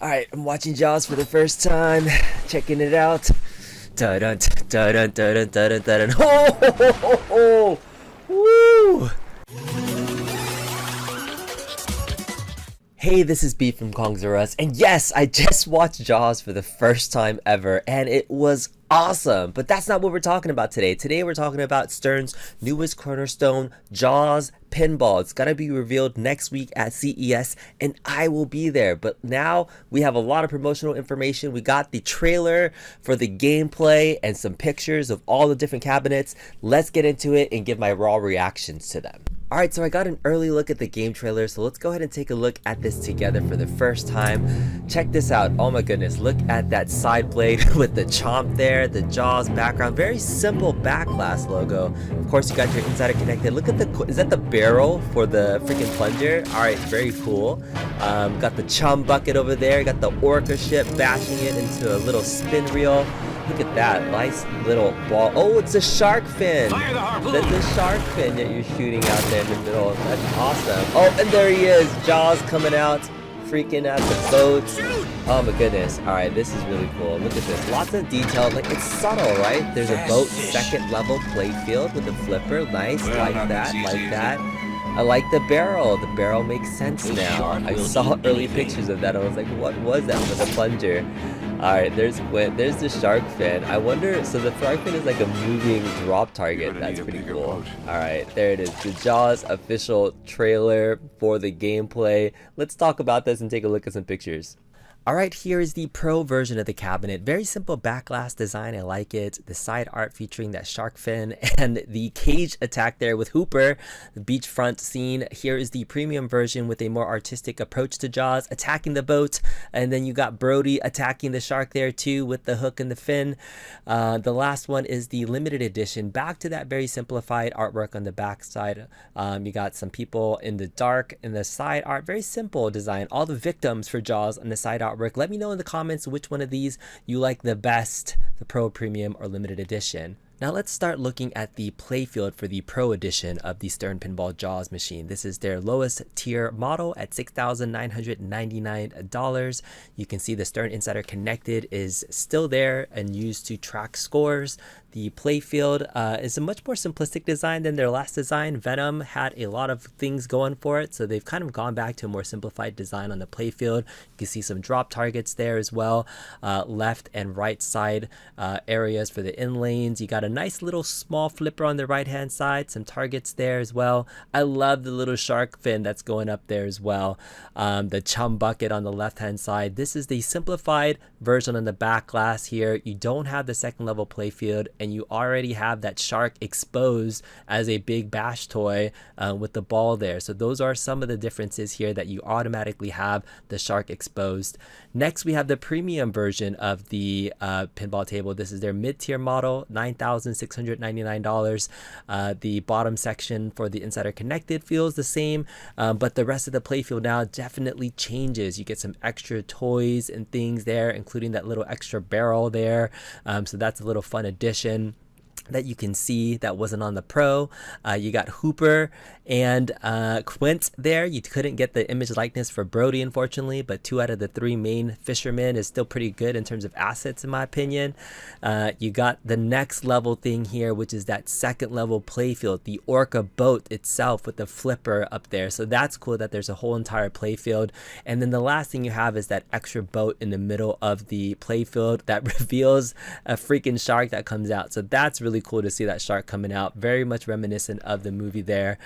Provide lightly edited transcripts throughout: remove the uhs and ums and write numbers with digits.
Alright, I'm watching Jaws for the first time, checking it out. Dun dun dun dun dun dun dun dun. Ho ho ho ho! Woo! Hey, this is B from Kong's R Us, and yes, I just watched Jaws for the first time ever, and it was awesome. But that's not what we're talking about today. Today we're talking about Stern's newest cornerstone, Jaws Pinball. It's gonna be revealed next week at CES, and I will be there. But now we have a lot of promotional information. We got the trailer for the gameplay and some pictures of all the different cabinets. Let's get into it and give my raw reactions to them. Alright, so I got an early look at the game trailer, so let's go ahead and take a look at this together for the first time. Check this out. Oh my goodness, look at that side blade with the chomp there, the Jaws background. Very simple back glass logo. Of course, you got your insider connected. Look at the, is that the barrel for the freaking plunger? Alright, very cool. Got the chum bucket over there, got the orca ship bashing it into a little spin reel. Look at that, nice little ball. Oh, it's a shark fin. Fire the harpoon. That's a shark fin that you're shooting out there in the middle. That's awesome. Oh, and there he is, Jaws coming out, freaking out the boats. Oh my goodness. All right, this is really cool. Look at this, lots of detail. Like, it's subtle, right? There's a boat second level playfield with a flipper. Nice, like that, like that. I like the barrel. The barrel makes sense now. I saw early pictures of that. I was like, what was that for the plunger? Alright, there's the shark fin. I wonder, so the shark fin is like a moving drop target. That's pretty cool. Alright, there it is. The Jaws official trailer for the gameplay. Let's talk about this and take a look at some pictures. Alright, here is the pro version of the cabinet. Very simple back glass design, I like it. The side art featuring that shark fin and the cage attack there with Hooper, the beachfront scene. Here is the premium version with a more artistic approach to Jaws, attacking the boat. And then you got Brody attacking the shark there too with the hook and the fin. The last one is the limited edition. Back to that very simplified artwork on the back side. You got some people in the dark in the side art. Very simple design. All the victims for Jaws on the side artwork. Let me know in the comments which one of these you like the best, the Pro, Premium, or Limited Edition. Now let's start looking at the playfield for the Pro Edition of the Stern Pinball Jaws machine. This is their lowest tier model at $6,999. You can see the Stern Insider Connected is still there and used to track scores. The playfield is a much more simplistic design than their last design. Venom had a lot of things going for it, so they've kind of gone back to a more simplified design on the playfield. You can see some drop targets there as well. Left and right side areas for the in lanes. You got a nice little small flipper on the right hand side, some targets there as well. I love the little shark fin that's going up there as well. The chum bucket on the left hand side. This is the simplified version on the back glass here. You don't have the second level playfield, and you already have that shark exposed as a big bash toy with the ball there. So those are some of the differences here, that you automatically have the shark exposed. Next, we have the premium version of the pinball table. This is their mid-tier model, $9,699. The bottom section for the Insider Connected feels the same, but the rest of the playfield now definitely changes. You get some extra toys and things there, including that little extra barrel there. So that's a little fun addition that you can see that wasn't on the Pro. You got Hooper and Quint there. You couldn't get the image likeness for Brody, unfortunately, but 2 out of the 3 main fishermen is still pretty good in terms of assets, in my opinion. You got the next level thing here, which is that second level playfield, the orca boat itself with the flipper up there. So that's cool that there's a whole entire playfield. And then the last thing you have is that extra boat in the middle of the playfield that reveals a freaking shark that comes out. So that's really cool to see that shark coming out. Very much reminiscent of the movie there.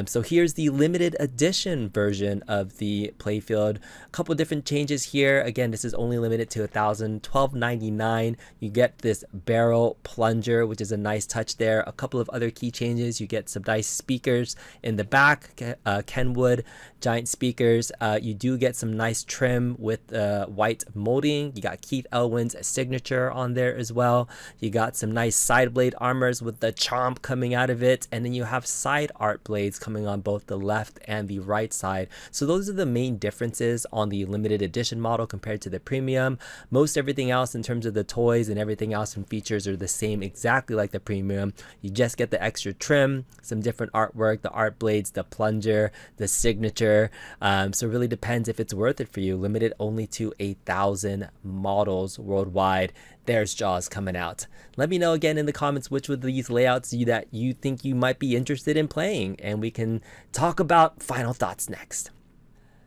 So here's the limited edition version of the playfield. A couple different changes here. Again, this is only limited to $1,299. You get this barrel plunger, which is a nice touch there. A couple of other key changes. You get some nice speakers in the back, Kenwood giant speakers. You do get some nice trim with white molding. You got Keith Elwin's signature on there as well. You got some nice side blade blade armors with the chomp coming out of it, and then you have side art blades coming on both the left and the right side. So those are the main differences on the limited edition model compared to the premium. Most everything else in terms of the toys and everything else and features are the same, exactly like the premium. You just get the extra trim, some different artwork, the art blades, the plunger, the signature. So it really depends if it's worth it for you. Limited only to 8,000 models worldwide. There's Jaws coming out. Let me know again in the comments which of these layouts that you think you might be interested in playing, and we can talk about final thoughts next.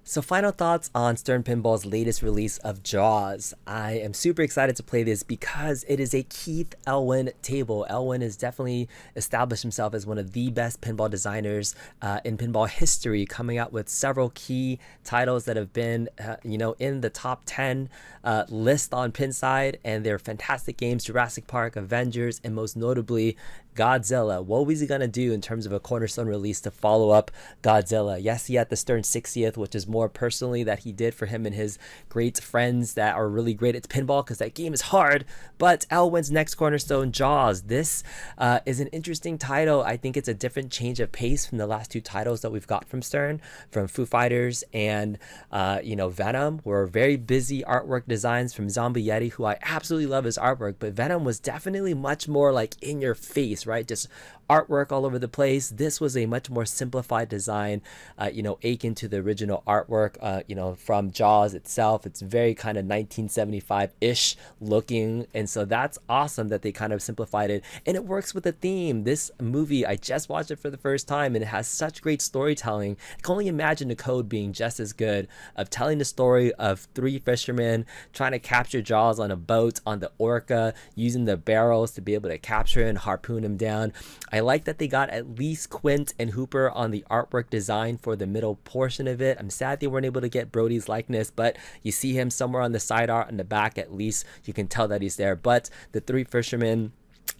So final thoughts on Stern Pinball's latest release of Jaws. I am super excited to play this because it is a Keith Elwin table. Elwin has definitely established himself as one of the best pinball designers in pinball history, coming out with several key titles that have been in the top 10 list on Pinside, and they're fantastic games: Jurassic Park, Avengers, and most notably Godzilla. What was he gonna do in terms of a cornerstone release to follow up Godzilla? Yes, he had the Stern 60th, which is more personally that he did for him and his great friends that are really great at pinball, because that game is hard. But Elwin's next cornerstone, Jaws. This is an interesting title. I think it's a different change of pace from the last two titles that we've got from Stern, from Foo Fighters and Venom. Were very busy artwork designs from Zombie Yeti, who I absolutely love his artwork, but Venom was definitely much more like in your face, right? Just artwork all over the place. This was a much more simplified design, akin to the original artwork, from Jaws itself. It's very kind of 1975-ish looking, and so that's awesome that they kind of simplified it, and it works with the theme. This movie, I just watched it for the first time, and it has such great storytelling. I can only imagine the code being just as good, of telling the story of three fishermen trying to capture Jaws on a boat on the Orca, using the barrels to be able to capture and harpoon him down. I like that they got at least Quint and Hooper on the artwork design for the middle portion of it. I'm sad they weren't able to get Brody's likeness, but you see him somewhere on the side art in the back. At least you can tell that he's there. But the three fishermen,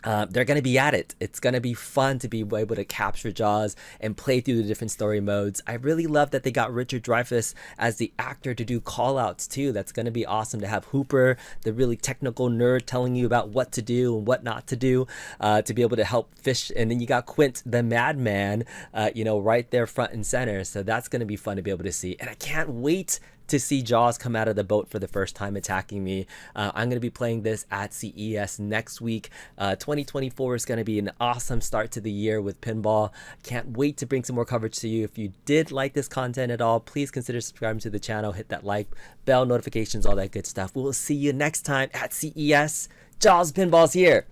they're going to be at it. It's going to be fun to be able to capture Jaws and play through the different story modes. I really love that they got Richard Dreyfuss as the actor to do call-outs too. That's going to be awesome to have Hooper, the really technical nerd, telling you about what to do and what not to do, to be able to help fish. And then you got Quint, the madman, right there front and center. So that's going to be fun to be able to see. And I can't wait to see Jaws come out of the boat for the first time attacking me. I'm going to be playing this at CES next week. 2024 is going to be an awesome start to the year with pinball. Can't wait to bring some more coverage to you. If you did like this content at all, please consider subscribing to the channel, hit that like, bell, notifications, all that good stuff. We'll see you next time at CES. Jaws Pinball's here.